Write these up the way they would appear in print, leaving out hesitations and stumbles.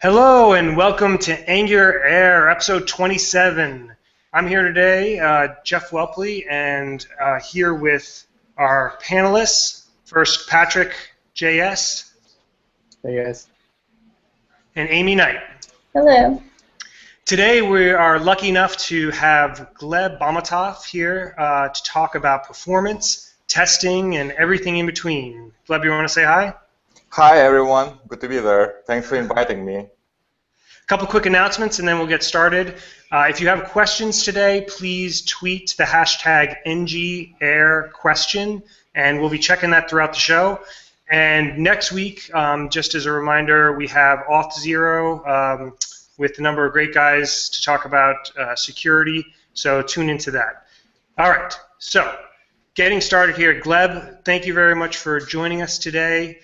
Hello and welcome to Angular Air, episode 27. I'm here today, Jeff Welpley, and here with our panelists. First, Patrick JS. Hey guys. And Amy Knight. Hello. Today we are lucky enough to have Gleb bahmutov here to talk about performance, testing, and everything in between. Gleb, you want to say hi? Hi everyone, good to be there. Thanks for inviting me. A couple quick announcements and then we'll get started. If you have questions today, please tweet the hashtag NGAirQuestion, and we'll be checking that throughout the show. And next week, just as a reminder, we have Auth0 with a number of great guys to talk about security, so tune into that. All right, so getting started here. Gleb, thank you very much for joining us today.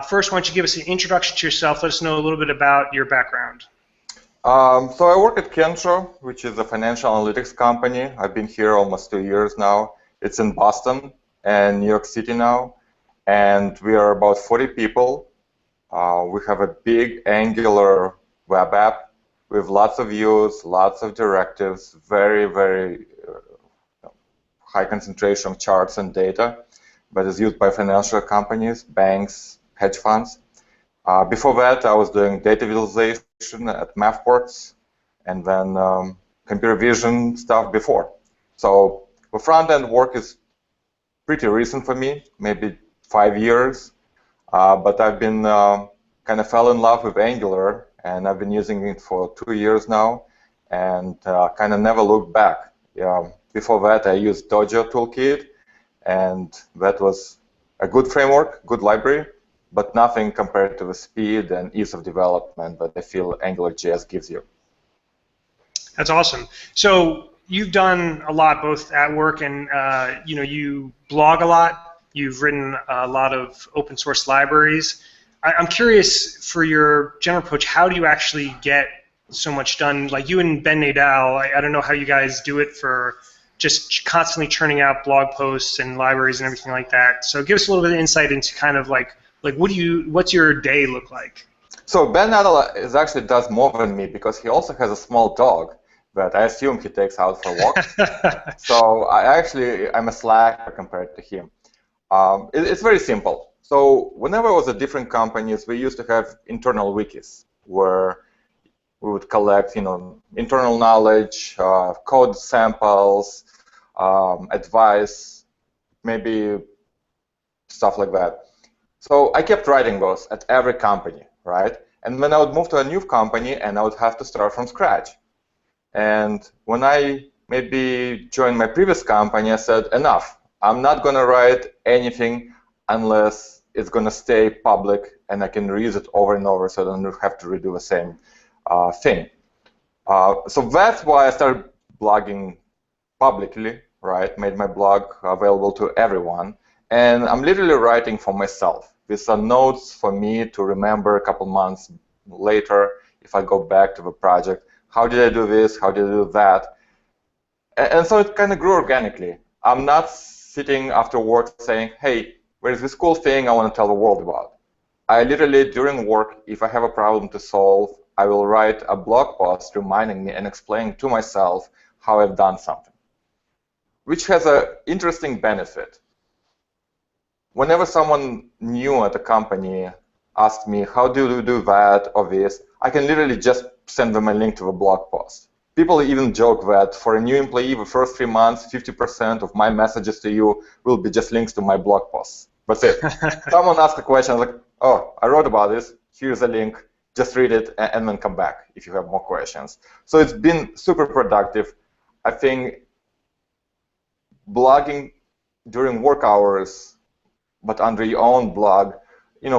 First, why don't you give us an introduction to yourself? Let us know a little bit about your background. So I work at Kensho, which is a financial analytics company. I've been here almost 2 years now. It's in Boston and New York City now, and we are about 40 people. We have a big Angular web app with lots of views, lots of directives, very high concentration of charts and data, but is used by financial companies, banks, hedge funds. Before that, I was doing data visualization at Mathports, and then computer vision stuff before. So the front-end work is pretty recent for me, maybe 5 years, but I've been kind of fell in love with Angular, and I've been using it for 2 years now, and kind of never looked back. Before that, I used Dojo Toolkit, and that was a good framework, good library, but nothing compared to the speed and ease of development that I feel AngularJS gives you. That's awesome. So you've done a lot both at work and you blog a lot. You've written a lot of open source libraries. I'm curious, for your general approach, how do you actually get so much done? Like you and Ben Nadal, I don't know how you guys do it for just constantly churning out blog posts and libraries and everything like that. So give us a little bit of insight into kind of like what's your day look like? So Ben Nadal actually does more than me because he also has a small dog that I assume he takes out for walks. So I'm a slacker compared to him. It's very simple. So whenever I was at different companies, we used to have internal wikis where we would collect, internal knowledge, code samples, advice, maybe stuff like that. So I kept writing those at every company, right? And when I would move to a new company, and I would have to start from scratch. And when I maybe joined my previous company, I said, enough. I'm not going to write anything unless it's going to stay public and I can reuse it over and over so I don't have to redo the same thing. So that's why I started blogging publicly, right? Made my blog available to everyone. And I'm literally writing for myself. With some notes for me to remember a couple months later if I go back to the project. How did I do this? How did I do that? And so it kind of grew organically. I'm not sitting after work saying, hey, where's this cool thing I want to tell the world about? I literally, during work, if I have a problem to solve, I will write a blog post reminding me and explaining to myself how I've done something, which has an interesting benefit. Whenever someone new at a company asks me, how do you do that or this, I can literally just send them a link to the blog post. People even joke that for a new employee, the first 3 months, 50% of my messages to you will be just links to my blog posts. That's it. Someone asks a question, I'm like, oh, I wrote about this, here's a link, just read it and then come back if you have more questions. So it's been super productive. I think blogging during work hours, but under your own blog,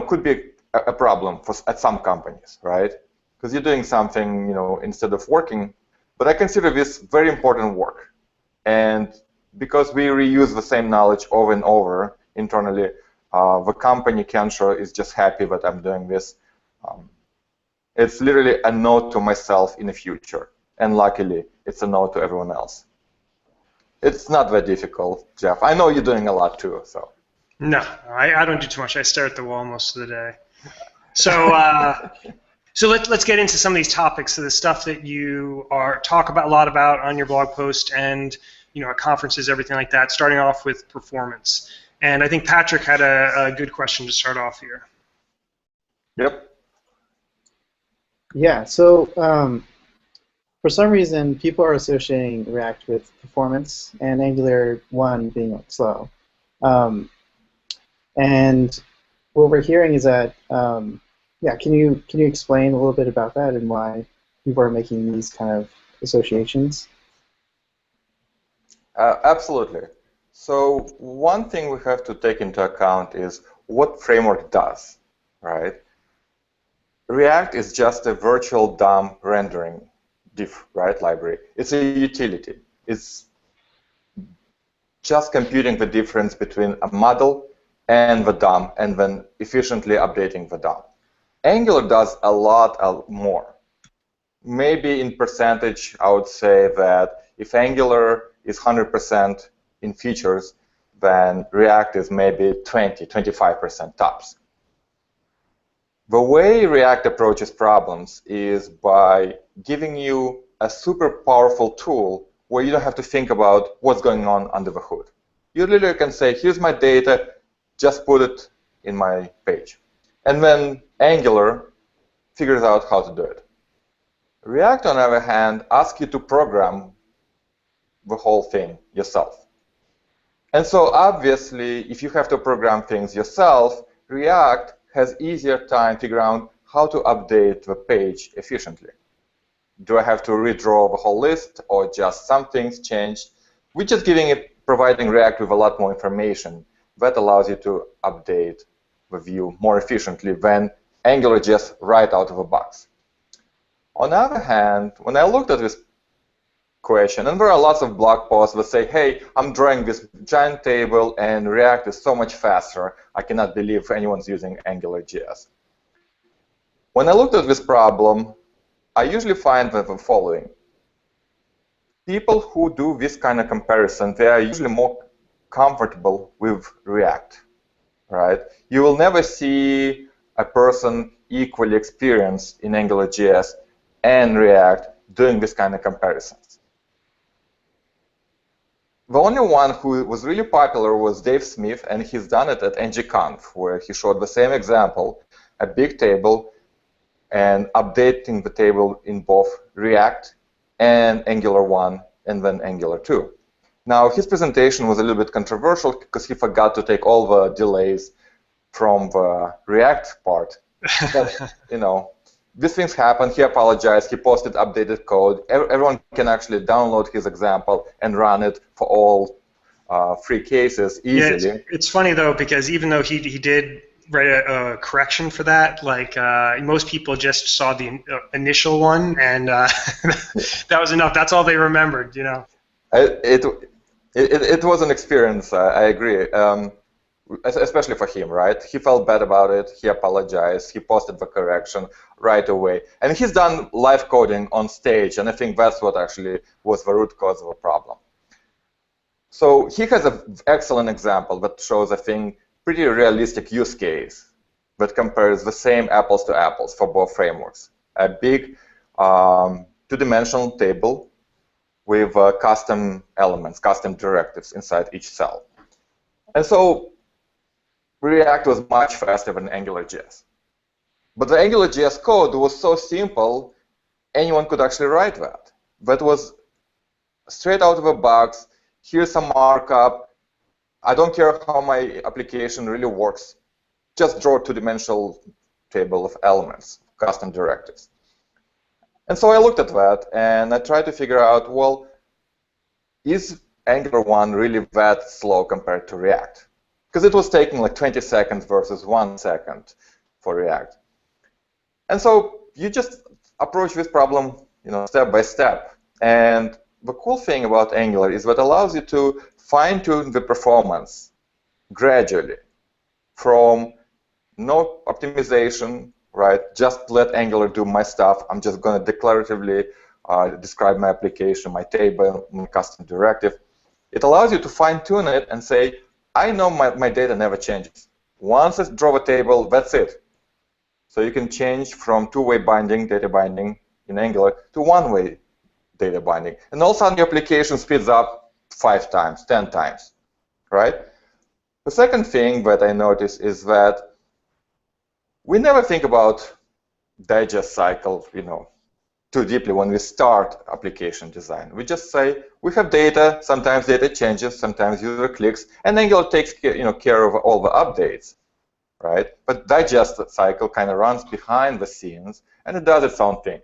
could be a problem at some companies, right? Because you're doing something, instead of working. But I consider this very important work. And because we reuse the same knowledge over and over internally, the company, Kensho, is just happy that I'm doing this. It's literally a note to myself in the future. And luckily, it's a note to everyone else. It's not that difficult, Jeff. I know you're doing a lot too, so. No, I don't do too much. I stare at the wall most of the day. So, So let's get into some of these topics. So the stuff that you talk about a lot about on your blog post and at conferences, everything like that. Starting off with performance, and I think Patrick had a good question to start off here. Yep. Yeah. So for some reason, people are associating React with performance and Angular 1 being slow. And what we're hearing is that yeah, can you explain a little bit about that and why people are making these kind of associations? Absolutely. So one thing we have to take into account is what framework does, right? React is just a virtual DOM rendering diff, right, library. It's a utility. It's just computing the difference between a model and the DOM and then efficiently updating the DOM. Angular does a lot more. Maybe in percentage, I would say that if Angular is 100% in features, then React is maybe 20–25% tops. The way React approaches problems is by giving you a super powerful tool where you don't have to think about what's going on under the hood. You literally can say, here's my data, just put it in my page. And then Angular figures out how to do it. React, on the other hand, asks you to program the whole thing yourself. And so obviously, if you have to program things yourself, React has easier time figuring out how to update the page efficiently. Do I have to redraw the whole list or just some things changed? We're just providing React with a lot more information that allows you to update the view more efficiently than Angular just right out of the box. On the other hand, when I looked at this question, and there are lots of blog posts that say, hey, I'm drawing this giant table and React is so much faster, I cannot believe anyone's using AngularJS. When I looked at this problem, I usually find that the following. People who do this kind of comparison, they are usually more comfortable with React, right? You will never see a person equally experienced in AngularJS and React doing this kind of comparisons. The only one who was really popular was Dave Smith, and he's done it at ngConf, where he showed the same example, a big table, and updating the table in both React and Angular 1 and then Angular 2. Now, his presentation was a little bit controversial because he forgot to take all the delays from the React part. But, these things happen. He apologized. He posted updated code. Everyone can actually download his example and run it for all 3 cases easily. Yeah, it's funny, though, because even though he did write a correction for that, like most people just saw the initial one, and that was enough. That's all they remembered, It was an experience, I agree. Especially for him, right? He felt bad about it. He apologized. He posted the correction right away. And he's done live coding on stage, and I think that's what actually was the root cause of the problem. So he has an excellent example that shows, I think, pretty realistic use case that compares the same apples to apples for both frameworks. A big 2-dimensional table with custom elements, custom directives inside each cell. And so React was much faster than AngularJS. But the AngularJS code was so simple, anyone could actually write that. That was straight out of the box. Here's some markup. I don't care how my application really works. Just draw a 2-dimensional table of elements, custom directives. And so I looked at that, and I tried to figure out, well, is Angular 1 really that slow compared to React? Because it was taking like 20 seconds versus 1 second for React. And so you just approach this problem, step by step. And the cool thing about Angular is that it allows you to fine-tune the performance gradually from no optimization, right? Just let Angular do my stuff. I'm just going to declaratively describe my application, my table, my custom directive. It allows you to fine-tune it and say, I know my data never changes. Once I draw a table, that's it. So you can change from two-way binding, data binding in Angular, to one-way data binding. And all of a sudden, your application speeds up 5 times, 10 times, right? The second thing that I noticed is that we never think about digest cycle, too deeply when we start application design. We just say we have data. Sometimes data changes, sometimes user clicks, and Angular takes care of all the updates, right? But digest cycle kind of runs behind the scenes, and it does its own thing.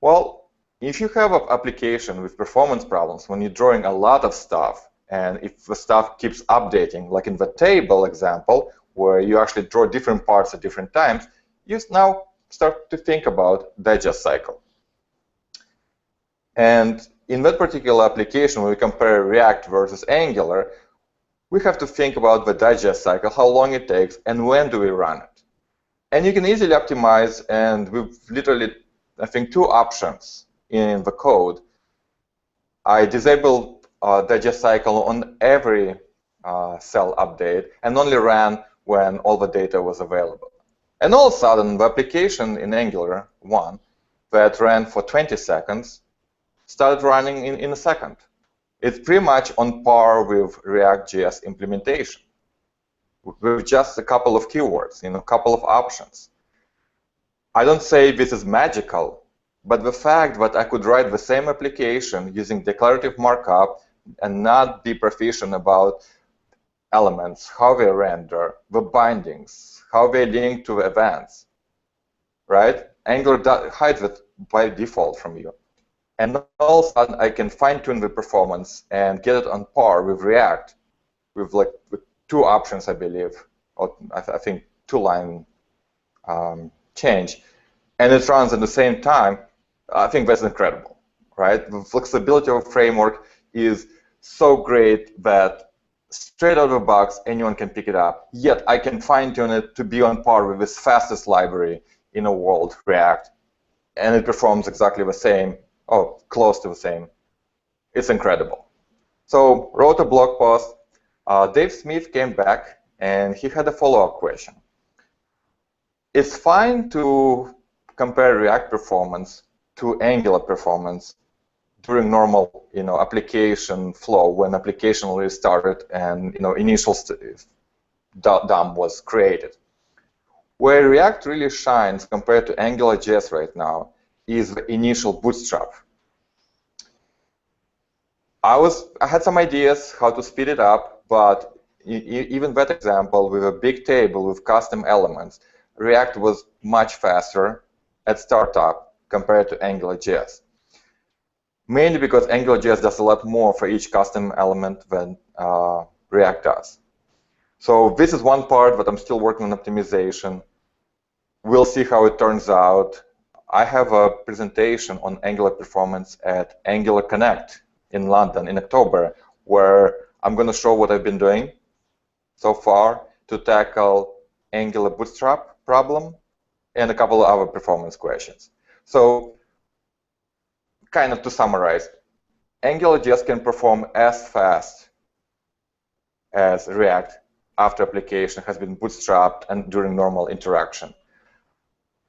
Well, if you have an application with performance problems, when you're drawing a lot of stuff, and if the stuff keeps updating, like in the table example, where you actually draw different parts at different times, you now start to think about digest cycle. And in that particular application, when we compare React versus Angular, we have to think about the digest cycle, how long it takes, and when do we run it. And you can easily optimize, and we've literally, I think, 2 options in the code. I disabled digest cycle on every cell update and only ran when all the data was available. And all of a sudden, the application in Angular 1 that ran for 20 seconds started running in a second. It's pretty much on par with React.js implementation, with just a couple of keywords, a couple of options. I don't say this is magical, but the fact that I could write the same application using declarative markup and not be proficient about elements, how they render, the bindings, how they link to events, right? Angular hides it by default from you. And all of a sudden, I can fine-tune the performance and get it on par with React, with 2 options, I believe, or I think 2-line change, and it runs at the same time. I think that's incredible, right? The flexibility of the framework is so great that straight out of the box, anyone can pick it up. Yet I can fine-tune it to be on par with this fastest library in the world, React, and it performs exactly the same, or close to the same. It's incredible. So wrote a blog post. Dave Smith came back, and he had a follow-up question. It's fine to compare React performance to Angular performance during normal, application flow, when application already started and initial DOM was created. Where React really shines compared to AngularJS right now is the initial bootstrap. I had some ideas how to speed it up, but even that example with a big table with custom elements, React was much faster at startup compared to AngularJS. Mainly because AngularJS does a lot more for each custom element than React does. So this is one part that I'm still working on optimization. We'll see how it turns out. I have a presentation on Angular performance at Angular Connect in London in October, where I'm going to show what I've been doing so far to tackle Angular bootstrap problem and a couple of other performance questions. So kind of to summarize, AngularJS can perform as fast as React after application has been bootstrapped and during normal interaction.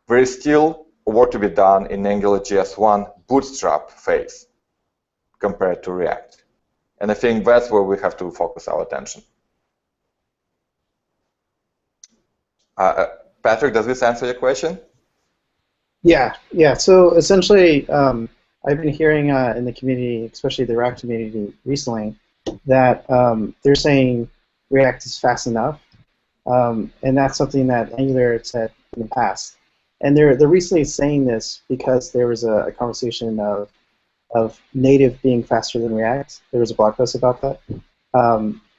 There is still work to be done in AngularJS 1 bootstrap phase compared to React. And I think that's where we have to focus our attention. Patrick, does this answer your question? Yeah. So essentially, I've been hearing in the community, especially the React community recently, that they're saying React is fast enough, and that's something that Angular had said in the past. And they're recently saying this because there was a conversation of native being faster than React. There was a blog post about that.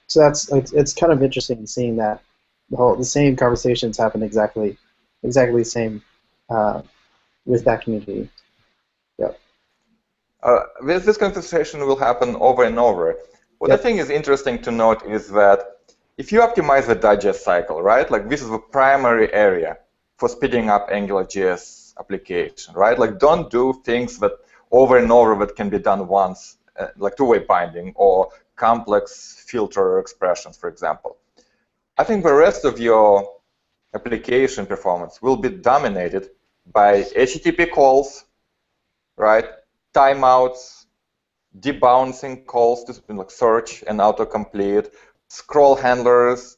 So it's kind of interesting seeing that the same conversations happen exactly the same with that community. Yep. This conversation will happen over and over. What I think is interesting to note is that if you optimize the digest cycle, right? Like this is the primary area for speeding up AngularJS application, right? Like don't do things that over and over that can be done once, like two-way binding or complex filter expressions, for example. I think the rest of your application performance will be dominated by HTTP calls, right? Timeouts, debouncing calls to like search and autocomplete, scroll handlers,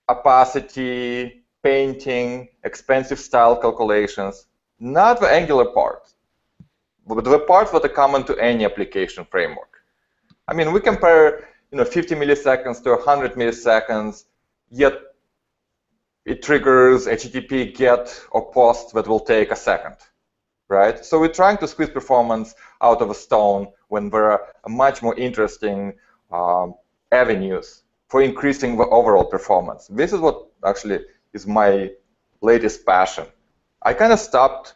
opacity, painting, expensive style calculations. Not the Angular part, but the parts that are common to any application framework. I mean, we compare 50 milliseconds to 100 milliseconds, yet it triggers HTTP GET or POST that will take a second, right? So we're trying to squeeze performance out of a stone when there are much more interesting avenues for increasing the overall performance. This is what actually is my latest passion. I kind of stopped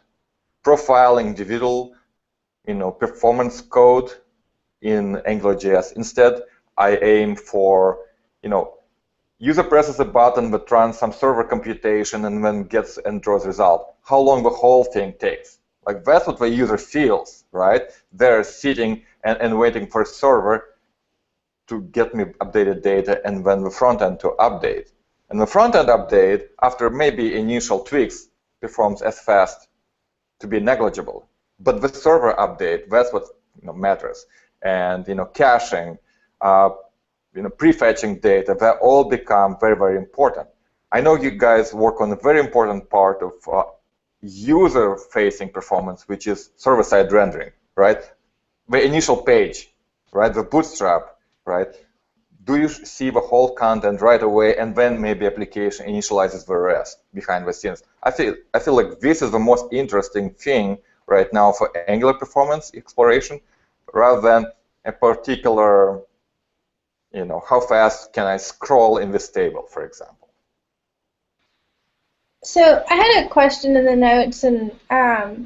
profiling individual performance code in AngularJS. Instead, I aim for, user presses a button that runs some server computation and then gets and draws result. How long the whole thing takes. Like, that's what the user feels, right? They're sitting and waiting for a server to get me updated data and then the front end to update. And the front end update, after maybe initial tweaks, performs as fast to be negligible. But the server update, that's what matters. And caching, prefetching data, that all become very, very important. I know you guys work on a very important part of user-facing performance, which is server-side rendering, right? The initial page, right? The bootstrap, right? Do you see the whole content right away, and then maybe application initializes the rest behind the scenes? I feel like this is the most interesting thing right now for Angular performance exploration, rather than a particular, how fast can I scroll in this table, for example. So I had a question in the notes, and I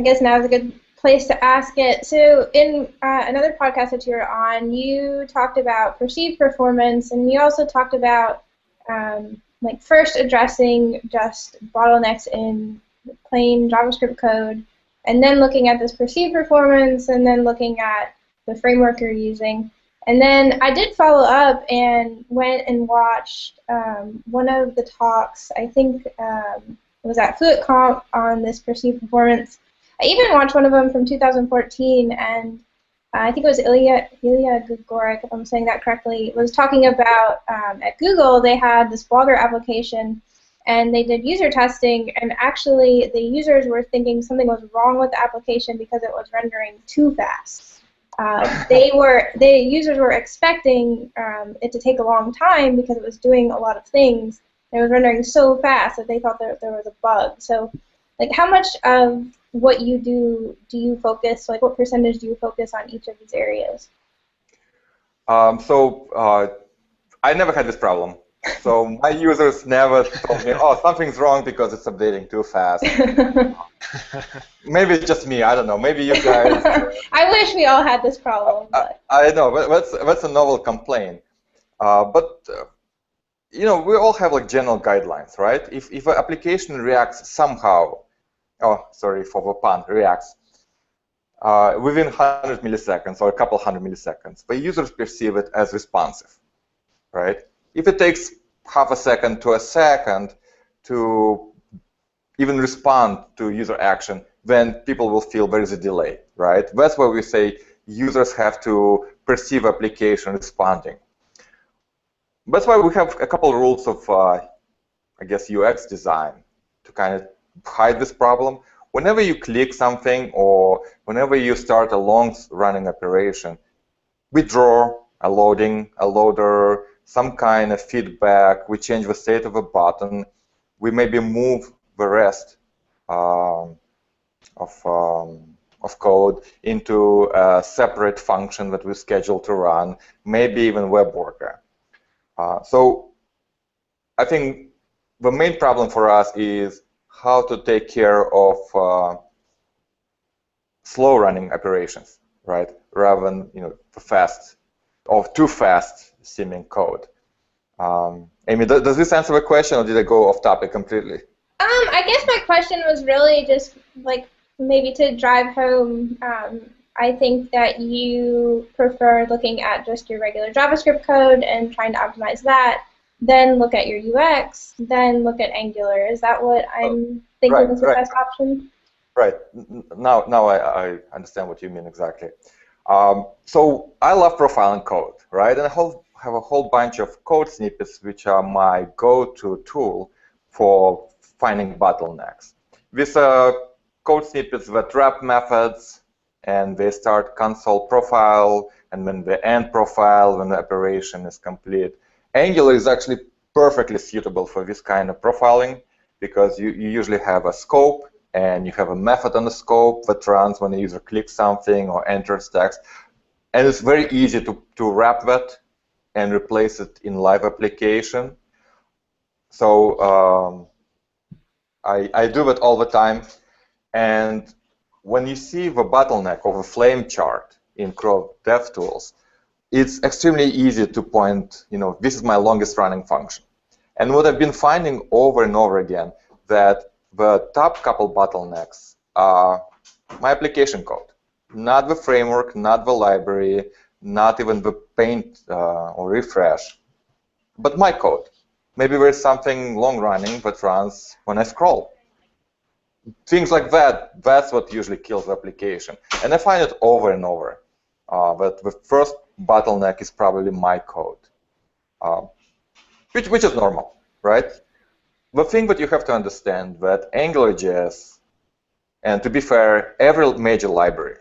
guess now is a good place to ask it. So in another podcast that you were on, you talked about perceived performance, and you also talked about like first addressing just bottlenecks in plain JavaScript code, and then looking at this perceived performance, and then looking at the framework you're using. And then I did follow up and went and watched one of the talks, I think it was at FluentConf on this perceived performance. I even watched one of them from 2014, and I think it was Ilya Grigorik, if I'm saying that correctly, was talking about at Google they had this Blogger application, and they did user testing, and actually the users were thinking something was wrong with the application because it was rendering too fast. The users were expecting it to take a long time because it was doing a lot of things. It was rendering so fast that they thought that there was a bug. So, like, how much of what you do you focus? Like, what percentage do you focus on each of these areas? I never had this problem. So my users never told me, oh, something's wrong because it's updating too fast. Maybe it's just me. I don't know. Maybe you guys. I wish we all had this problem. I know, but that's a novel complaint. We all have like general guidelines, right? If an application reacts somehow, oh, sorry for the pun, reacts within 100 milliseconds or a couple hundred milliseconds, the users perceive it as responsive, right? If it takes half a second to a second to even respond to user action, then people will feel there is a delay, right? That's why we say users have to perceive application responding. That's why we have a couple rules of, I guess, UX design to kind of hide this problem. Whenever you click something or whenever you start a long-running operation, withdraw, a loading, a loader, some kind of feedback, we change the state of a button, we maybe move the rest of code into a separate function that we schedule to run, maybe even web worker. So I think the main problem for us is how to take care of slow-running operations, right? Rather than the fast or too fast seeming code. Amy, does this answer the question, or did I go off topic completely? I guess my question was really just like maybe to drive home. I think that you prefer looking at just your regular JavaScript code and trying to optimize that, then look at your UX, then look at Angular. Is that what I'm thinking is the best option? Right. Now I understand what you mean exactly. So I love profiling code, right? And I have a whole bunch of code snippets which are my go-to tool for finding bottlenecks. These code snippets that wrap methods, and they start console profile, and then the end profile when the operation is complete. Angular is actually perfectly suitable for this kind of profiling because you usually have a scope, and you have a method on the scope that runs when the user clicks something or enters text. And it's very easy to wrap that and replace it in live application. So I do that all the time. And when you see the bottleneck or the flame chart in Chrome DevTools, it's extremely easy to point, this is my longest running function. And what I've been finding over and over again, that the top couple bottlenecks are my application code, not the framework, not the library, not even the paint or refresh, but my code. Maybe there's something long-running that runs when I scroll. Things like that, that's what usually kills the application. And I find it over and over, that the first bottleneck is probably my code, which is normal, right? The thing that you have to understand that AngularJS, and to be fair, every major library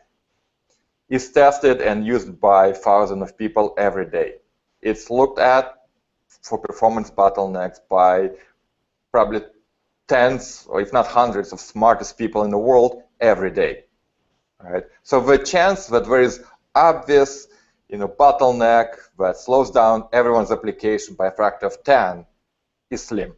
is tested and used by thousands of people every day. It's looked at for performance bottlenecks by probably tens, or if not hundreds, of smartest people in the world every day. Right? So the chance that there is obvious bottleneck that slows down everyone's application by a factor of 10 is slim.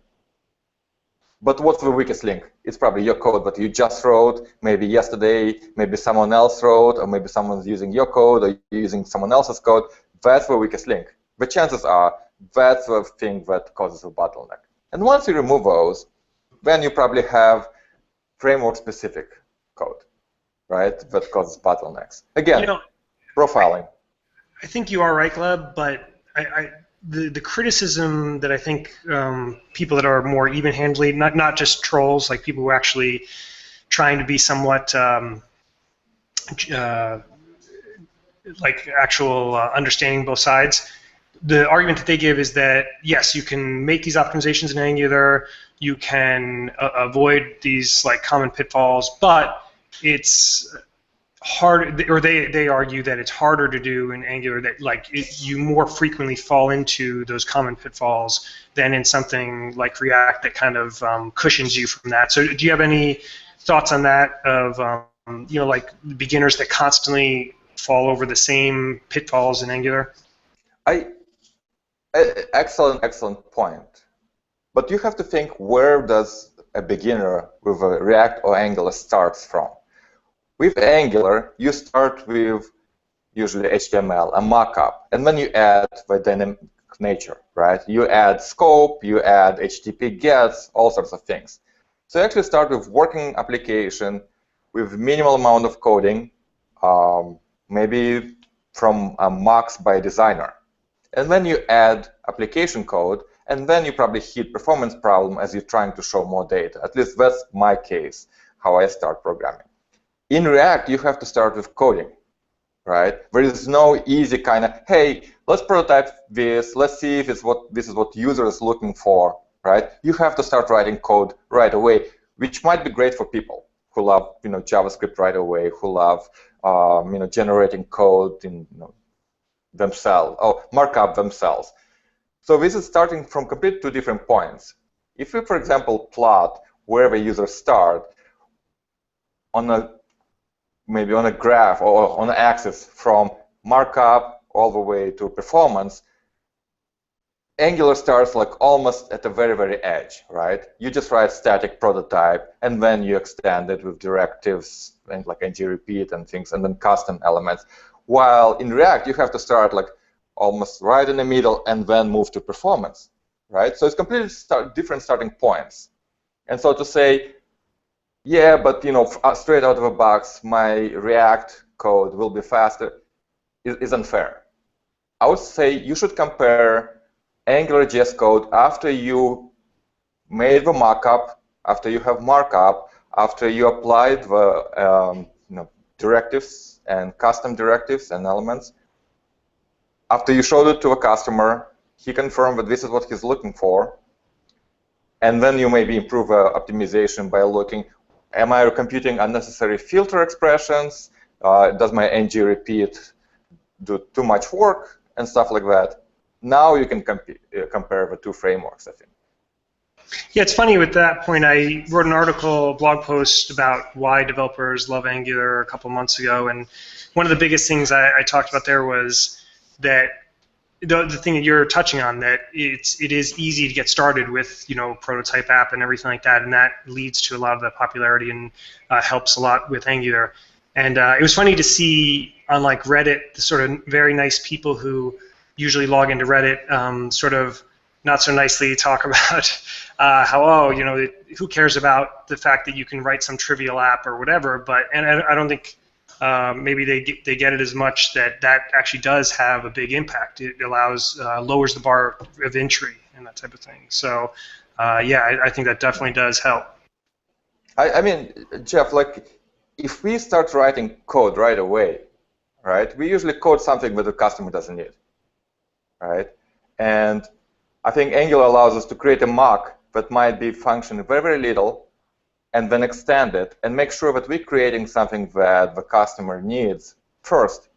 But what's the weakest link? It's probably your code that you just wrote, maybe yesterday, maybe someone else wrote, or maybe someone's using your code, or you're using someone else's code. That's the weakest link. The chances are that's the thing that causes a bottleneck. And once you remove those, then you probably have framework-specific code, right, that causes bottlenecks. Again, profiling. I think you are right, Gleb, but the criticism that I think people that are more even-handedly, not just trolls, like people who are actually trying to be somewhat like actual understanding both sides, the argument that they give is that, yes, you can make these optimizations in Angular, you can avoid these common pitfalls, but it's hard, or they argue that it's harder to do in Angular, that you more frequently fall into those common pitfalls than in something like React that kind of cushions you from that. So do you have any thoughts on that of like beginners that constantly fall over the same pitfalls in Angular? Excellent point. But you have to think, where does a beginner with a React or Angular starts from? With Angular, you start with usually HTML, a mockup, and then you add the dynamic nature, right? You add scope, you add HTTP gets, all sorts of things. So you actually start with working application with minimal amount of coding, maybe from a mocks by designer. And then you add application code, and then you probably hit performance problem as you're trying to show more data. At least that's my case, how I start programming. In React, you have to start with coding, right? There is no easy kind of, hey, let's prototype this, let's see if this is what user is looking for, right? You have to start writing code right away, which might be great for people who love, JavaScript right away, who love, generating code in themselves, or markup themselves. So this is starting from completely two different points. If we, for example, plot where the users start maybe on a graph or on an axis from markup all the way to performance, Angular starts almost at the very, very edge, right? You just write static prototype, and then you extend it with directives and ng-repeat and things, and then custom elements. While in React, you have to start almost right in the middle and then move to performance, right? So it's completely different starting points. And so to say, yeah, but straight out of the box, my React code will be faster is unfair. I would say you should compare AngularJS code after you made the markup, after you have markup, after you applied the directives and custom directives and elements, after you showed it to a customer, he confirmed that this is what he's looking for, and then you maybe improve optimization by looking, am I computing unnecessary filter expressions? Does my ng repeat do too much work? And stuff like that. Now you can compare the two frameworks, I think. Yeah, it's funny with that point. I wrote an article, blog post about why developers love Angular a couple months ago, and one of the biggest things I talked about there was that the thing that you're touching on, that it is easy to get started with prototype app and everything like that, and that leads to a lot of the popularity and helps a lot with Angular. And it was funny to see on like Reddit the sort of very nice people who usually log into Reddit sort of not so nicely talk about how who cares about the fact that you can write some trivial app or whatever, and I don't think maybe they get it as much that actually does have a big impact. It lowers the bar of entry and that type of thing. So yeah, I think that definitely does help. I mean, Jeff, like if we start writing code right away, right, we usually code something that the customer doesn't need, right? And I think Angular allows us to create a mock that might be functioning very, very little, and then extend it and make sure that we're creating something that the customer needs first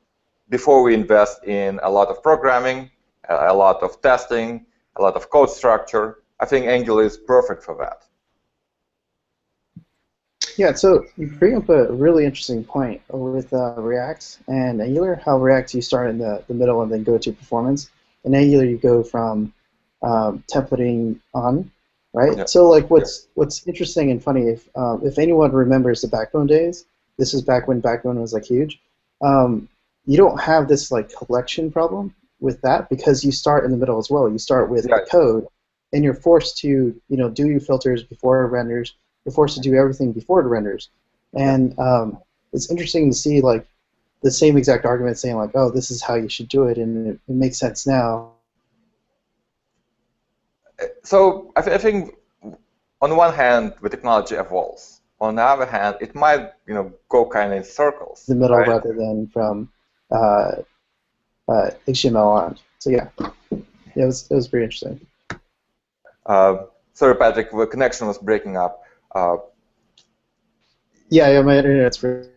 before we invest in a lot of programming, a lot of testing, a lot of code structure. I think Angular is perfect for that. Yeah, so you bring up a really interesting point with React and Angular, how React you start in the middle and then go to performance. In Angular you go from templating on, right? Yeah. So like what's interesting and funny, if anyone remembers the Backbone days, this is back when Backbone was like huge, you don't have this like collection problem with that because you start in the middle as well. You start with the code and you're forced to do your filters before it renders. You're forced to do everything before it renders. And it's interesting to see like the same exact argument saying like, oh, this is how you should do it, and it makes sense now. So I think on one hand, the technology evolves. On the other hand, it might go kind of in circles. The middle right? rather than from HTML on. So yeah, it was pretty interesting. Sorry, Patrick, the connection was breaking up. Yeah, my internet's pretty.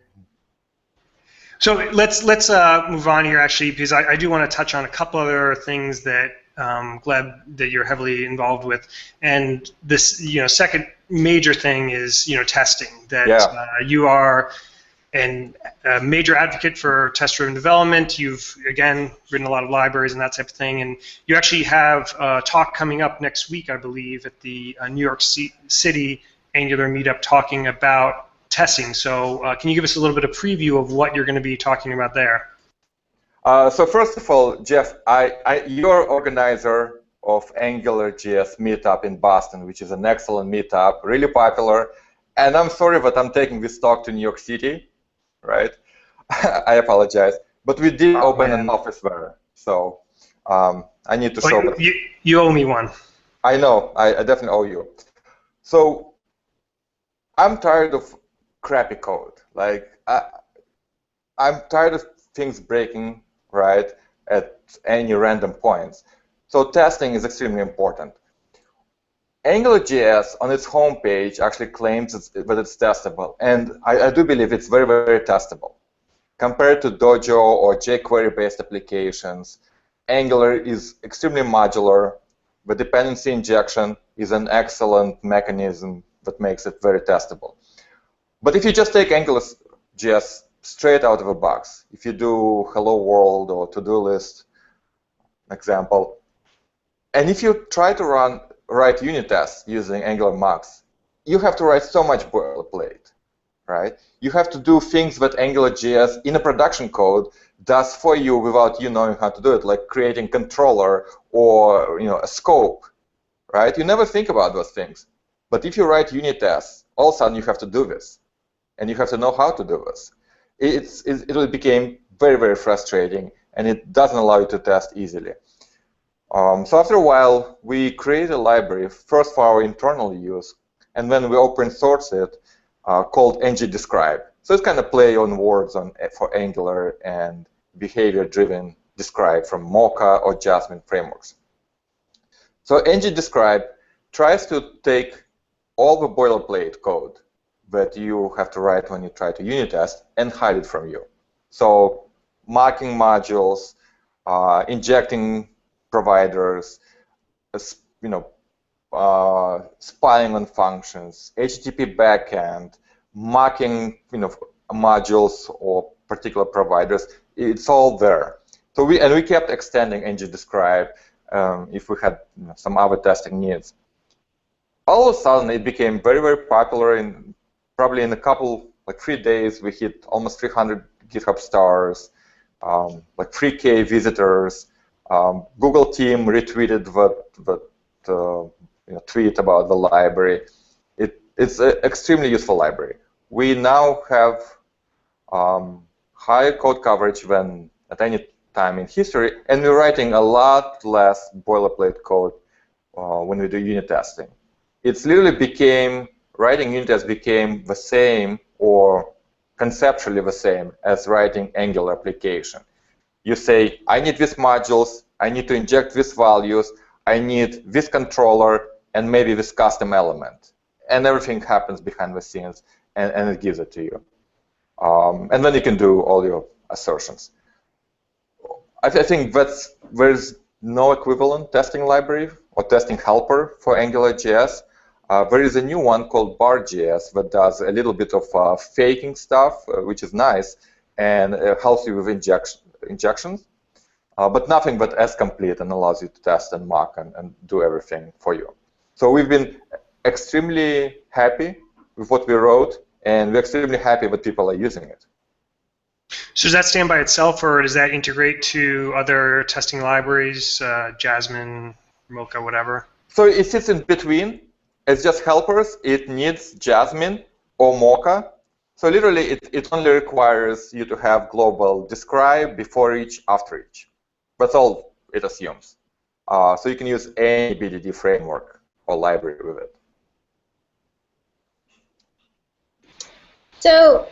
So let's move on here actually, because I do want to touch on a couple other things that Gleb, that you're heavily involved with, and this second major thing is testing. That you are a major advocate for test-driven development. You've again written a lot of libraries and that type of thing, and you actually have a talk coming up next week, I believe, at the New York City Angular meetup talking about testing. So can you give us a little bit of preview of what you're going to be talking about there? So first of all, Jeff, you're organizer of AngularJS meetup in Boston, which is an excellent meetup, really popular. And I'm sorry that I'm taking this talk to New York City, right? I apologize. But we did open an office there, so I need to show that. You owe me one. I know, I definitely owe you. So I'm tired of crappy code. Like, I'm tired of things breaking, right, at any random points. So testing is extremely important. AngularJS on its homepage actually claims that it's testable, and I do believe it's very, very testable. Compared to Dojo or jQuery-based applications, Angular is extremely modular. The dependency injection is an excellent mechanism that makes it very testable. But if you just take AngularJS straight out of the box, if you do Hello World or to-do list example, and if you try to write unit tests using Angular mocks, you have to write so much boilerplate, right? You have to do things that AngularJS in a production code does for you without you knowing how to do it, like creating controller or a scope, right? You never think about those things. But if you write unit tests, all of a sudden you have to do this, and you have to know how to do this. It will become very, very frustrating, and it doesn't allow you to test easily. So after a while, we created a library, first for our internal use, and then we open source it, called ng-describe. So it's kind of play on words for Angular and behavior-driven describe from Mocha or Jasmine frameworks. So ng-describe tries to take all the boilerplate code that you have to write when you try to unit test and hide it from you. So marking modules, injecting providers, spying on functions, HTTP backend, marking modules or particular providers. It's all there. So we kept extending ng-describe if we had some other testing needs. All of a sudden, it became very, very popular. Probably in a couple, like 3 days, we hit almost 300 GitHub stars, like 3K visitors. Google team retweeted the tweet about the library. It's an extremely useful library. We now have higher code coverage than at any time in history, and we're writing a lot less boilerplate code when we do unit testing. It's literally writing unit tests became the same or conceptually the same as writing Angular application. You say, I need these modules, I need to inject these values, I need this controller, and maybe this custom element. And everything happens behind the scenes, and it gives it to you. And then you can do all your assertions. I think there's no equivalent testing library or testing helper for AngularJS. There is a new one called bar.js that does a little bit of faking stuff, which is nice, and helps you with injections, but nothing but as complete and allows you to test and mock and do everything for you. So we've been extremely happy with what we wrote, and we're extremely happy that people are using it. So does that stand by itself, or does that integrate to other testing libraries, Jasmine, Mocha, whatever? So it sits in between. It's just helpers. It needs Jasmine or Mocha. So literally, it only requires you to have global describe before each, after each. That's all it assumes. So you can use any BDD framework or library with it. So,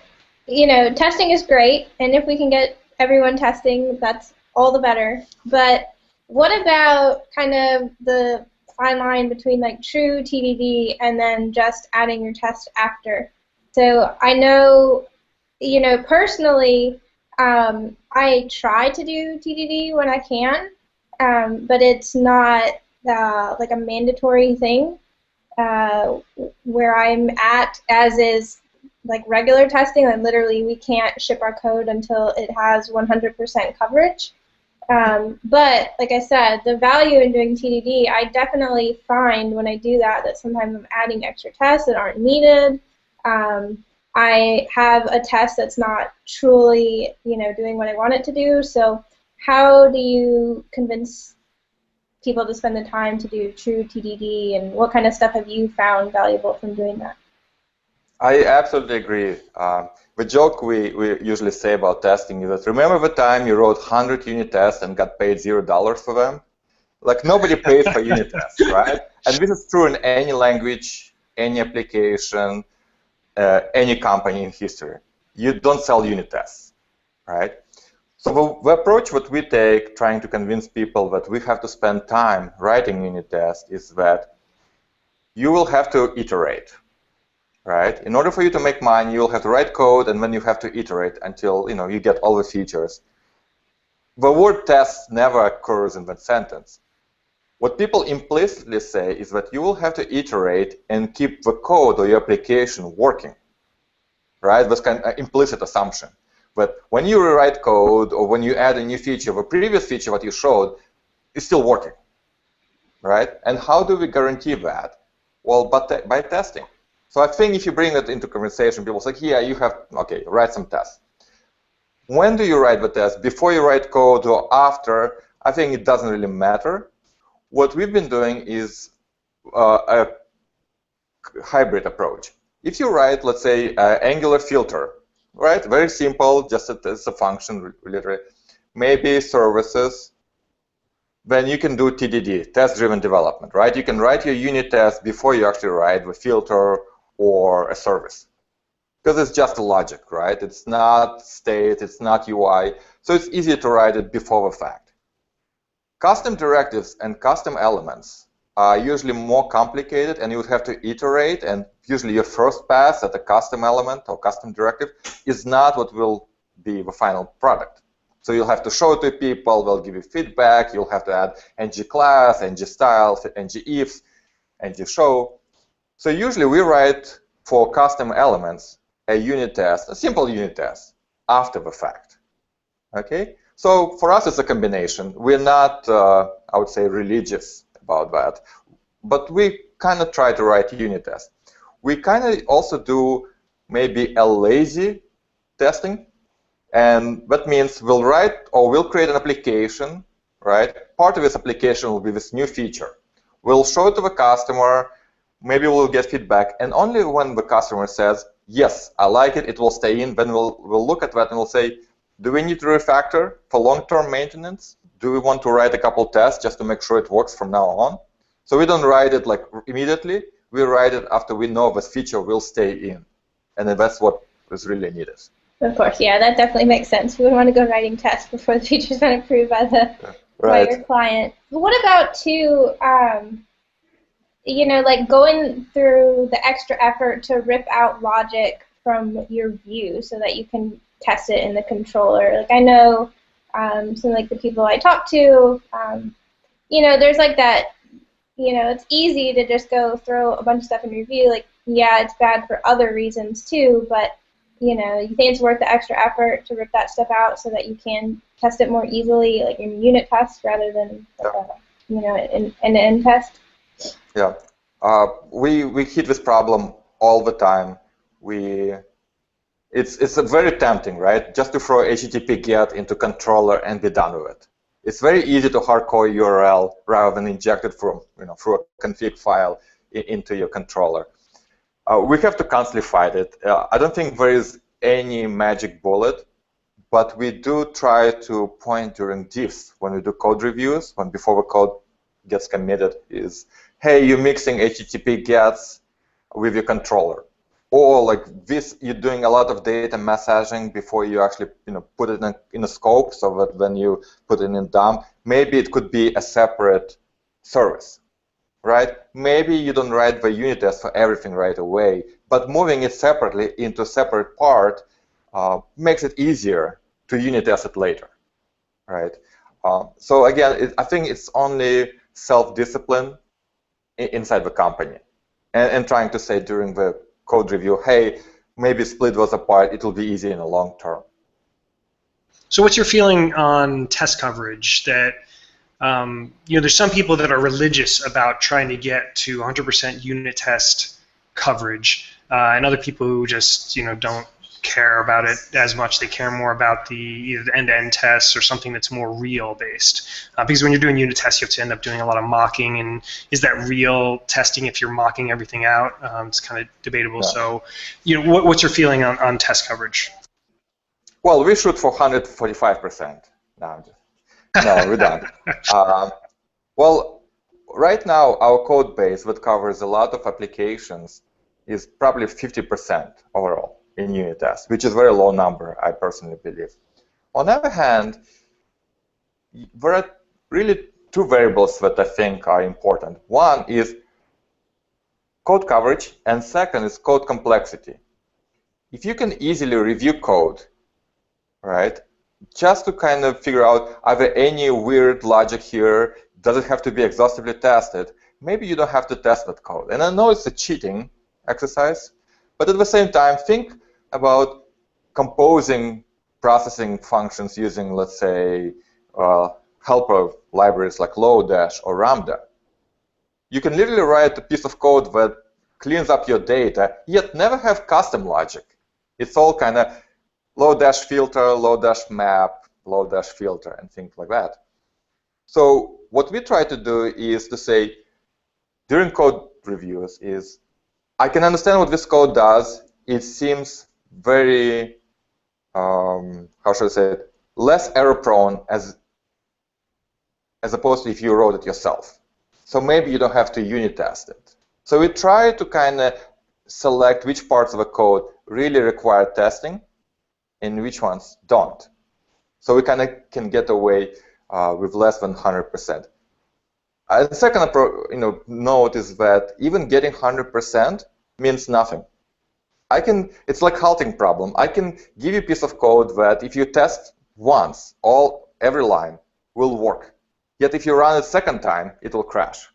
testing is great, and if we can get everyone testing, that's all the better. But what about kind of the fine line between like true TDD and then just adding your test after? So I know, personally, I try to do TDD when I can, but it's not like a mandatory thing. Where I'm at, as is like regular testing, like literally we can't ship our code until it has 100% coverage. But like I said, the value in doing TDD, I definitely find when I do that sometimes I'm adding extra tests that aren't needed. I have a test that's not truly, doing what I want it to do. So how do you convince people to spend the time to do true TDD, and what kind of stuff have you found valuable from doing that? I absolutely agree. The joke we usually say about testing is that remember the time you wrote 100 unit tests and got paid $0 for them? Like nobody pays for unit tests, right? And this is true in any language, any application, any company in history. You don't sell unit tests, right? So the approach that we take, trying to convince people that we have to spend time writing unit tests, is that you will have to iterate. Right? In order for you to make money, you'll have to write code, and then you have to iterate until you get all the features. The word test never occurs in that sentence. What people implicitly say is that you will have to iterate and keep the code or your application working. Right? That's kind of implicit assumption. But when you rewrite code or when you add a new feature, the previous feature that you showed is still working. Right? And how do we guarantee that? Well, by testing. So I think if you bring that into conversation, people say, yeah, you have, okay, write some tests. When do you write the test? Before you write code or after? I think it doesn't really matter. What we've been doing is a hybrid approach. If you write, let's say, Angular filter, right? Very simple, just as a function, literally. Maybe services, then you can do TDD, test-driven development, right? You can write your unit test before you actually write the filter or a service. Because it's just logic, right? It's not state, it's not UI, so it's easier to write it before the fact. Custom directives and custom elements are usually more complicated, and you would have to iterate, and usually your first pass at a custom element or custom directive is not what will be the final product. So you'll have to show it to people, they'll give you feedback, you'll have to add ng class, ng style, ng ifs, ng show. So usually we write for custom elements a unit test, a simple unit test, after the fact. Okay? So for us, it's a combination. We're not, I would say, religious about that, but we kind of try to write unit tests. We kind of also do maybe a lazy testing, and that means we'll write or we'll create an application, right? Part of this application will be this new feature. We'll show it to the customer, maybe we'll get feedback, and only when the customer says, yes, I like it, it will stay in, then we'll look at that and we'll say, do we need to refactor for long-term maintenance? Do we want to write a couple tests just to make sure it works from now on? So we don't write it like immediately. We write it after we know this feature will stay in. And then that's what is really needed. Of course, yeah, that definitely makes sense. We would want to go writing tests before the feature's been approved by the by your client. But what about, too, you know, like going through the extra effort to rip out logic from your view so that you can test it in the controller? Like I know some like the people I talk to, you know, there's like that, you know, it's easy to just go throw a bunch of stuff in your view. Like, yeah, it's bad for other reasons too, but you know, you think it's worth the extra effort to rip that stuff out so that you can test it more easily, like in unit tests rather than like a, you know, an end-to-end test? Yeah, we hit this problem all the time. It's very tempting, right? Just to throw HTTP GET into controller and be done with it. It's very easy to hardcore URL rather than inject it from, you know, through a config file into your controller. We have to constantly fight it. I don't think there is any magic bullet, but we do try to point during diffs when we do code reviews, when before the code gets committed, is, hey, you're mixing HTTP GETs with your controller. Or like this, you're doing a lot of data messaging before you actually, you know, put it in a scope, so that when you put it in dump, maybe it could be a separate service. Right? Maybe you don't write the unit test for everything right away, but moving it separately into a separate part makes it easier to unit test it later. Right? So again, I think it's only self-discipline inside the company, and trying to say during the code review, hey, maybe split those apart, it will be easy in the long term. So what's your feeling on test coverage? That you know, there's some people that are religious about trying to get to 100% unit test coverage, and other people who just, you know, don't care about it as much. They care more about either the end-to-end tests or something that's more real based. Because when you're doing unit tests, you have to end up doing a lot of mocking, and is that real testing if you're mocking everything out? It's kind of debatable. Yeah. So, you know, what's your feeling on test coverage? Well, we shoot for 145%. No, we don't. Well, right now, our code base that covers a lot of applications is probably 50% overall in unit tests, which is a very low number, I personally believe. On the other hand, there are really two variables that I think are important. One is code coverage, and second is code complexity. If you can easily review code, right, just to kind of figure out, are there any weird logic here? Does it have to be exhaustively tested? Maybe you don't have to test that code. And I know it's a cheating exercise, but at the same time, think about composing processing functions using, let's say, helper libraries like Lodash or Ramda. You can literally write a piece of code that cleans up your data, yet never have custom logic. It's all kind of Lodash filter, Lodash map, Lodash filter, and things like that. So what we try to do is to say, during code reviews, is I can understand what this code does. It seems very, how should I say it, less error-prone as as opposed to if you wrote it yourself. So maybe you don't have to unit test it. So we try to kind of select which parts of a code really require testing and which ones don't. So we kind of can get away with less than 100%. The second note is that even getting 100% means nothing. It's like halting problem. I can give you a piece of code that if you test once, every line will work. Yet if you run it second time, it will crash.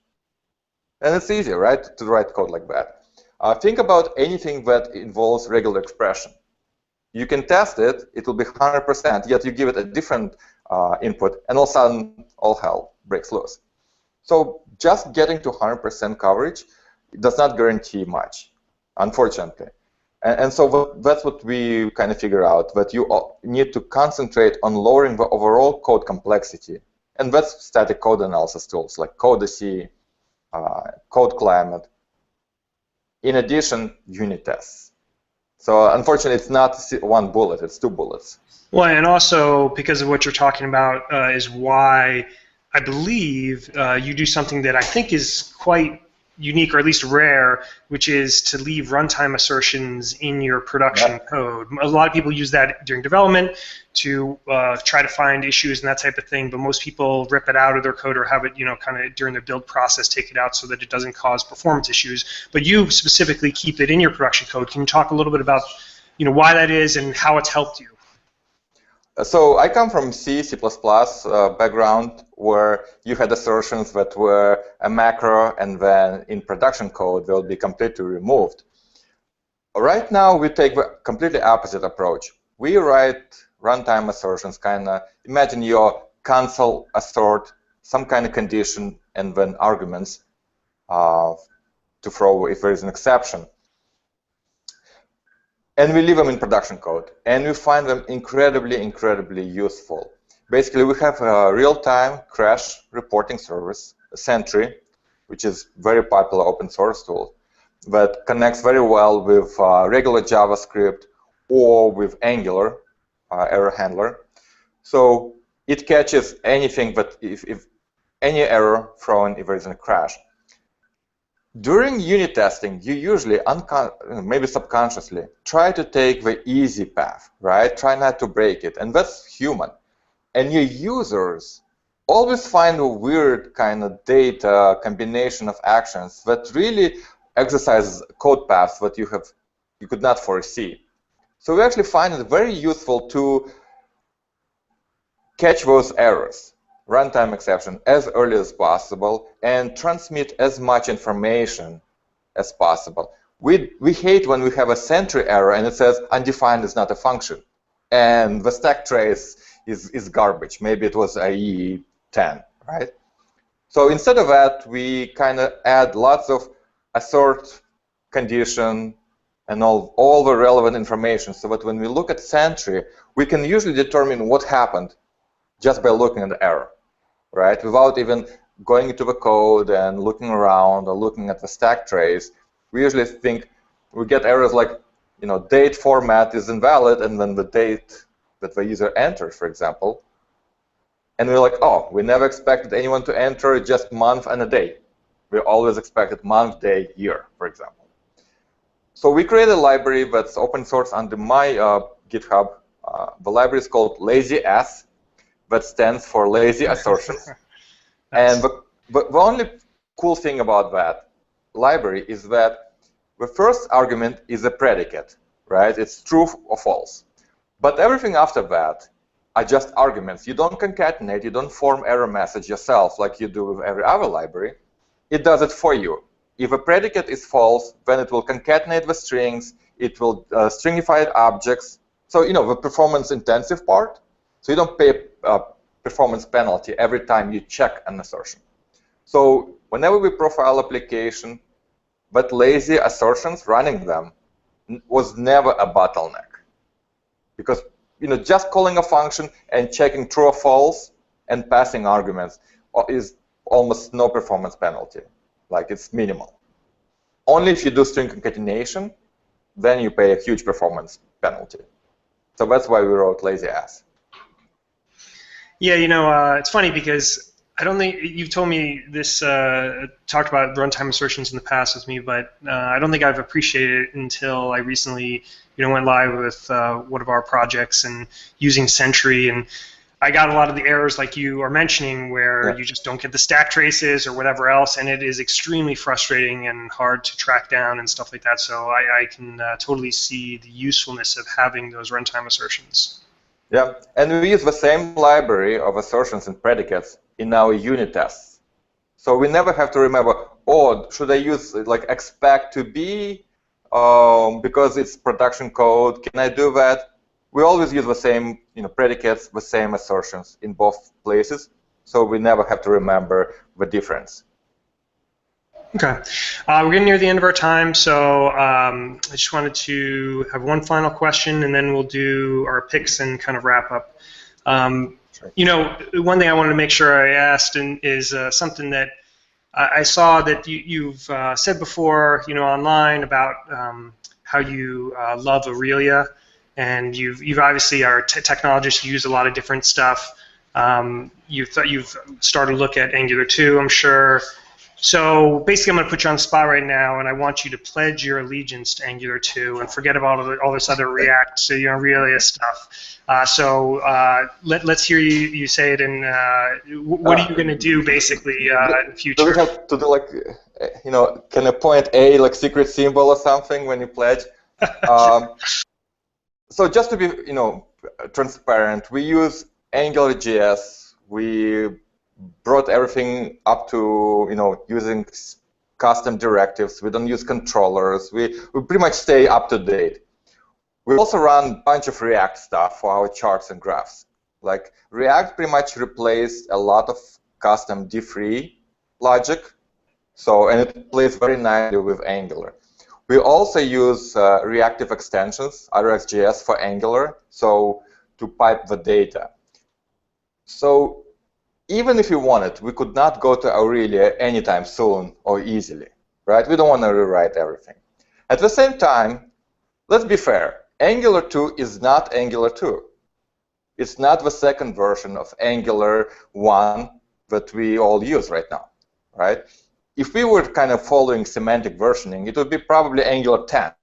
And it's easy, right, to write code like that. Think about anything that involves regular expression. You can test it, it will be 100%, yet you give it a different input, and all of a sudden, all hell breaks loose. So just getting to 100% coverage does not guarantee much, unfortunately. And so that's what we kind of figure out, that you need to concentrate on lowering the overall code complexity. And that's static code analysis tools like Codacy, Code Climate. In addition, unit tests. So unfortunately, it's not one bullet, it's two bullets. Well, and also because of what you're talking about is why I believe you do something that I think is quite unique, or at least rare, which is to leave runtime assertions in your production code. A lot of people use that during development to try to find issues and that type of thing, but most people rip it out of their code or have it, kind of during the build process, take it out so that it doesn't cause performance issues. But you specifically keep it in your production code. Can you talk a little bit about, why that is and how it's helped you? So I come from C++ background, where you had assertions that were a macro, and then in production code they'll be completely removed. Right now we take the completely opposite approach. We write runtime assertions, kind of imagine your console assert some kind of condition and then arguments to throw if there is an exception. And we leave them in production code, and we find them incredibly, incredibly useful. Basically, we have a real-time crash reporting service, Sentry, which is a very popular open source tool that connects very well with regular JavaScript or with Angular error handler. So it catches anything, but if any error thrown if there is a crash. During unit testing, you usually, maybe subconsciously, try to take the easy path, right? Try not to break it, and that's human. And your users always find a weird kind of data combination of actions that really exercises code paths that you could not foresee. So we actually find it very useful to catch those errors, runtime exception, as early as possible and transmit as much information as possible. We hate when we have a Sentry error and it says undefined is not a function, and the stack trace is garbage. Maybe it was IE 10, right? So instead of that, we kind of add lots of assert condition and all the relevant information, so that when we look at Sentry, we can usually determine what happened just by looking at the error, right? Without even going into the code and looking around or looking at the stack trace. We usually think we get errors like, date format is invalid, and then the date that the user enters, for example. And we're like, oh, we never expected anyone to enter just month and a day. We always expected month, day, year, for example. So we created a library that's open source under my GitHub. The library is called LazyS. That stands for lazy assertions. And the only cool thing about that library is that the first argument is a predicate, right? It's true or false. But everything after that are just arguments. You don't concatenate, you don't form error message yourself like you do with every other library. It does it for you. If a predicate is false, then it will concatenate the strings, it will stringify objects. So, the performance-intensive part. So you don't pay a performance penalty every time you check an assertion. So whenever we profile application, but lazy assertions, running them was never a bottleneck. Because just calling a function and checking true or false and passing arguments is almost no performance penalty. Like, it's minimal. Only if you do string concatenation, then you pay a huge performance penalty. So that's why we wrote LazyS. Yeah, it's funny because I don't think you've told me this, talked about runtime assertions in the past with me, but I don't think I've appreciated it until I recently, went live with one of our projects and using Sentry, and I got a lot of the errors like you are mentioning where you just don't get the stack traces or whatever else, and it is extremely frustrating and hard to track down and stuff like that. So I can totally see the usefulness of having those runtime assertions. Yeah, and we use the same library of assertions and predicates in our unit tests. So we never have to remember, oh, should I use like expect to be because it's production code? Can I do that? We always use the same predicates, the same assertions in both places, so we never have to remember the difference. Okay. We're getting near the end of our time, so I just wanted to have one final question, and then we'll do our picks and kind of wrap up. Sure. One thing I wanted to make sure I asked is something that I saw that you've said before, online about how you love Aurelia, and you've obviously are technologists. You use a lot of different stuff. You've started to look at Angular 2, I'm sure. So basically, I'm going to put you on the spot right now, and I want you to pledge your allegiance to Angular 2 and forget about all this other React, so Aurelia stuff. Let's hear you say it, and what are you going to do basically in the future? Do we have to do like, can I point a like secret symbol or something when you pledge? So just to be transparent, we use AngularJS. We brought everything up to using custom directives. We don't use controllers. We pretty much stay up to date. We also run a bunch of React stuff for our charts and graphs. Like React pretty much replaced a lot of custom D3 logic, and it plays very nicely with Angular. We also use reactive extensions, RxJS for Angular, to pipe the data. So even if we wanted, we could not go to Aurelia anytime soon or easily, right? We don't want to rewrite everything. At the same time, let's be fair. Angular 2 is not Angular 2. It's not the second version of Angular 1 that we all use right now, right? If we were kind of following semantic versioning, it would be probably Angular 10,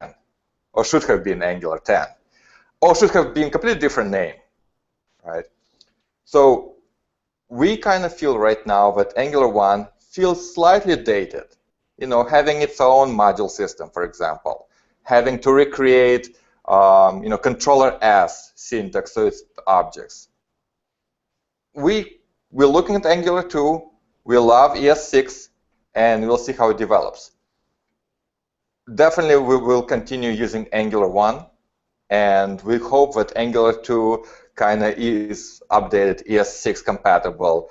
or should have been Angular 10, or should have been a completely different name, right? So we kind of feel right now that Angular 1 feels slightly dated, having its own module system, for example, having to recreate, controller S syntax, so it's objects. We're looking at Angular 2. We love ES6, and we'll see how it develops. Definitely, we will continue using Angular 1, and we hope that Angular 2 kind of is updated, ES6 compatible,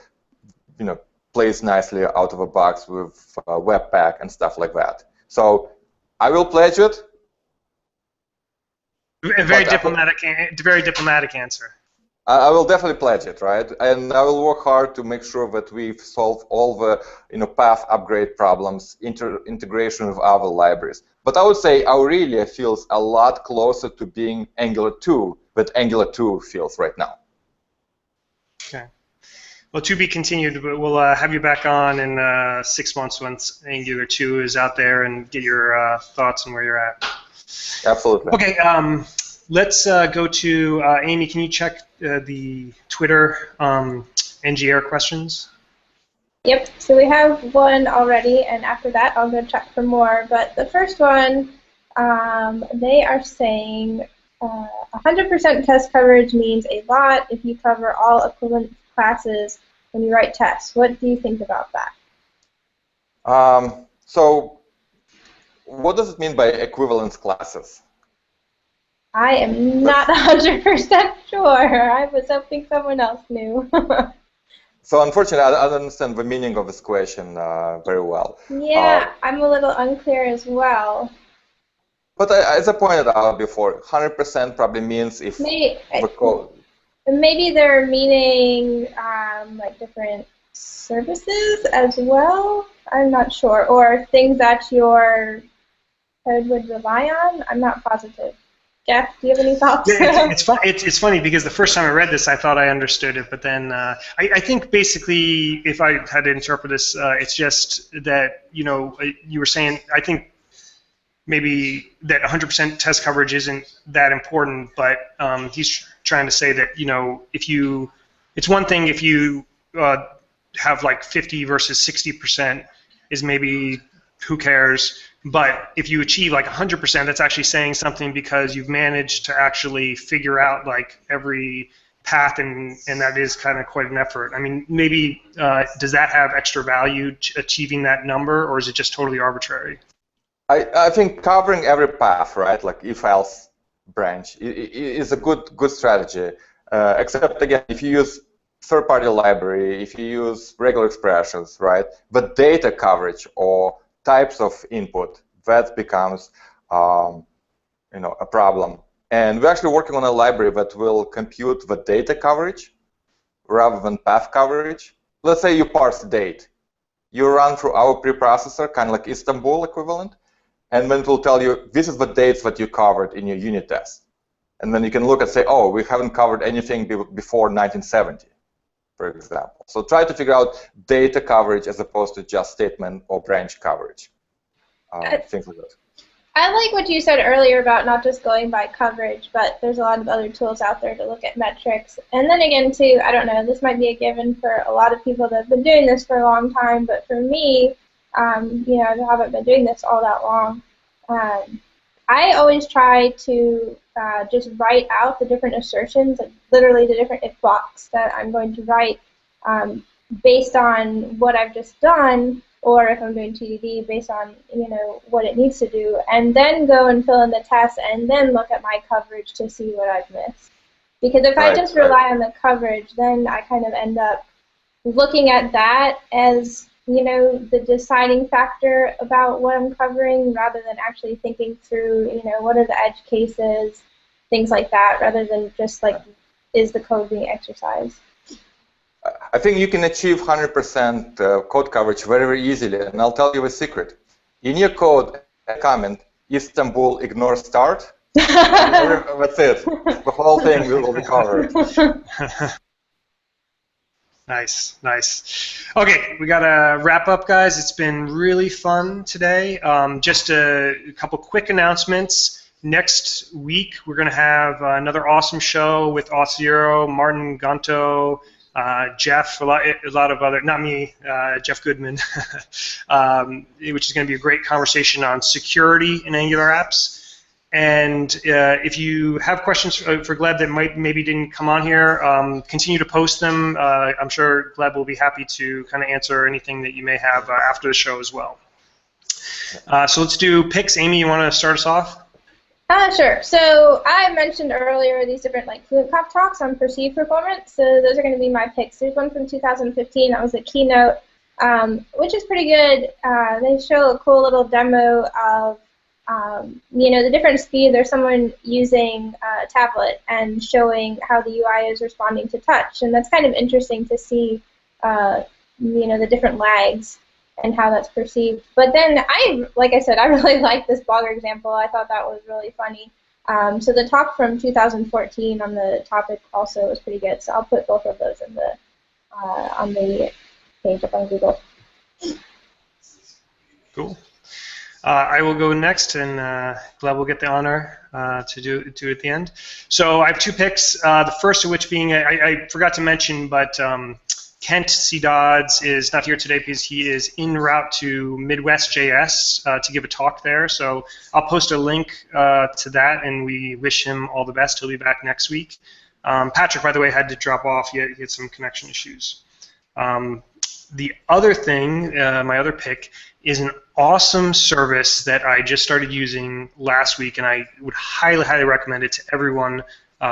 plays nicely out of the box with Webpack and stuff like that. So I will pledge it. A very diplomatic answer. I will definitely pledge it, right? And I will work hard to make sure that we solve all the path upgrade problems, integration with other libraries. But I would say Aurelia feels a lot closer to being Angular 2 than Angular 2 feels right now. Okay. Well, to be continued, but we'll have you back on in 6 months once Angular 2 is out there and get your thoughts on where you're at. Absolutely. Okay. Let's go to Amy. Can you check the Twitter NGR questions? Yep, so we have one already, and after that I'll go check for more. But the first one, they are saying 100% test coverage means a lot if you cover all equivalent classes when you write tests. What do you think about that? So what does it mean by equivalence classes? I am not 100% sure. I was hoping someone else knew. So unfortunately, I don't understand the meaning of this question very well. Yeah, I'm a little unclear as well. But as I pointed out before, 100% probably means if the code. Maybe they're meaning like different services as well. I'm not sure, or things that your code would rely on. I'm not positive. Jeff, do you have any thoughts? Yeah, it's funny because the first time I read this, I thought I understood it, but then I think basically, if I had to interpret this, it's just that you were saying I think maybe that 100% test coverage isn't that important, but he's trying to say that it's one thing if you have like 50 versus 60% is maybe who cares. But if you achieve like 100%, that's actually saying something because you've managed to actually figure out like every path, and that is kind of quite an effort. I mean, maybe does that have extra value achieving that number, or is it just totally arbitrary? I think covering every path, right, like if-else branch, is a good strategy. Except again, if you use third-party library, if you use regular expressions, right, but data coverage or types of input, that becomes a problem. And we're actually working on a library that will compute the data coverage rather than path coverage. Let's say you parse date. You run through our preprocessor, kind of like Istanbul equivalent, and then it will tell you, this is the dates that you covered in your unit test. And then you can look and say, oh, we haven't covered anything before 1970. For example. So try to figure out data coverage as opposed to just statement or branch coverage. Things like that. I like what you said earlier about not just going by coverage, but there's a lot of other tools out there to look at metrics. And then again, too, I don't know, this might be a given for a lot of people that have been doing this for a long time, but for me, I haven't been doing this all that long. I always try to just write out the different assertions, like literally the different if blocks that I'm going to write based on what I've just done, or if I'm doing TDD based on what it needs to do, and then go and fill in the test, and then look at my coverage to see what I've missed. Because if I just rely on the coverage, then I kind of end up looking at that as the deciding factor about what I'm covering, rather than actually thinking through, what are the edge cases, things like that, rather than just like, is the code being exercised? I think you can achieve 100% code coverage very, very easily, and I'll tell you a secret. In your code, a comment, Istanbul ignore start, that's it. The whole thing will be covered. Nice, nice. Okay, we got to wrap up, guys. It's been really fun today. Just a couple quick announcements. Next week, we're going to have another awesome show with Auth0, Martin Gonto, Jeff, a lot of other, not me, Jeff Goodman, which is going to be a great conversation on security in Angular apps. And if you have questions for Gleb that maybe didn't come on here, continue to post them. I'm sure Gleb will be happy to kind of answer anything that you may have after the show as well. So let's do picks. Amy, you want to start us off? Sure. So I mentioned earlier these different FluentConf talks on perceived performance. So those are going to be my picks. There's one from 2015. That was a keynote, which is pretty good. They show a cool little demo of the different speed. There's someone using a tablet and showing how the UI is responding to touch, and that's kind of interesting to see, the different lags and how that's perceived. But then like I said, I really like this blogger example. I thought that was really funny. So the talk from 2014 on the topic also was pretty good. So I'll put both of those in the on the page up on Google. Cool. I will go next, and Gleb will get the honor to do it at the end. So I have two picks. The first of which being, I forgot to mention, but Kent C. Dodds is not here today because he is en route to Midwest.js to give a talk there. So I'll post a link to that, and we wish him all the best. He'll be back next week. Patrick, by the way, had to drop off. He had some connection issues. The other thing, my other pick, is an awesome service that I just started using last week, and I would highly, highly recommend it to everyone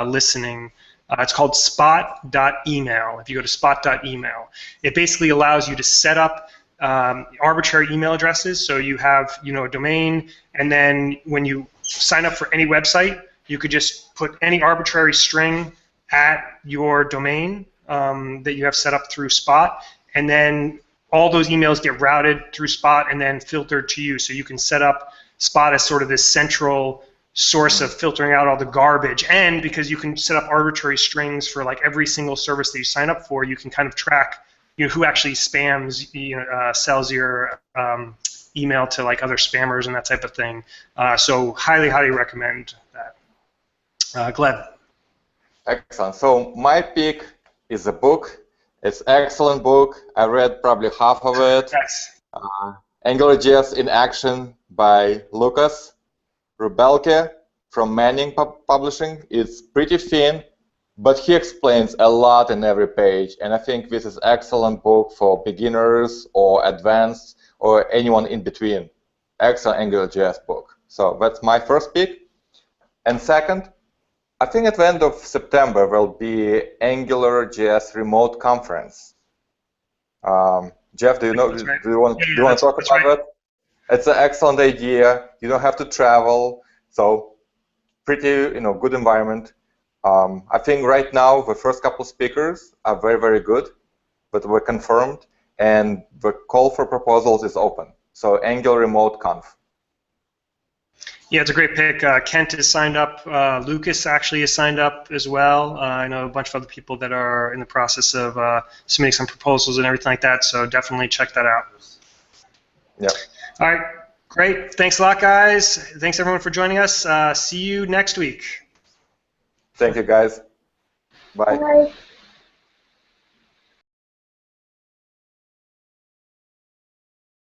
listening. It's called spot.email. If you go to spot.email, it basically allows you to set up arbitrary email addresses. So you have a domain, and then when you sign up for any website, you could just put any arbitrary string at your domain that you have set up through Spot, and then all those emails get routed through Spot and then filtered to you. So you can set up Spot as sort of this central source of filtering out all the garbage, and because you can set up arbitrary strings for like every single service that you sign up for, you can kind of track who actually spams, sells your email to like other spammers and that type of thing. So highly recommend that. Gleb. Excellent. So my pick is a book. It's an excellent book. I read probably half of it. Nice. AngularJS in Action by Lucas Rubelke from Manning Publishing. It's pretty thin, but he explains a lot in every page, and I think this is an excellent book for beginners or advanced or anyone in between. Excellent AngularJS book. So that's my first pick. And second, I think at the end of September will be AngularJS remote conference. Jeff, do you know? Right. Do you want to talk about that? It's an excellent idea. You don't have to travel, so pretty good environment. I think right now the first couple speakers are very good, but we're confirmed, and the call for proposals is open. So Angular remote conf. Yeah, it's a great pick. Kent is signed up. Lucas actually is signed up as well. I know a bunch of other people that are in the process of submitting some proposals and everything like that, so definitely check that out. Yeah. All right, great. Thanks a lot, guys. Thanks, everyone, for joining us. See you next week. Thank you, guys. Bye. Bye.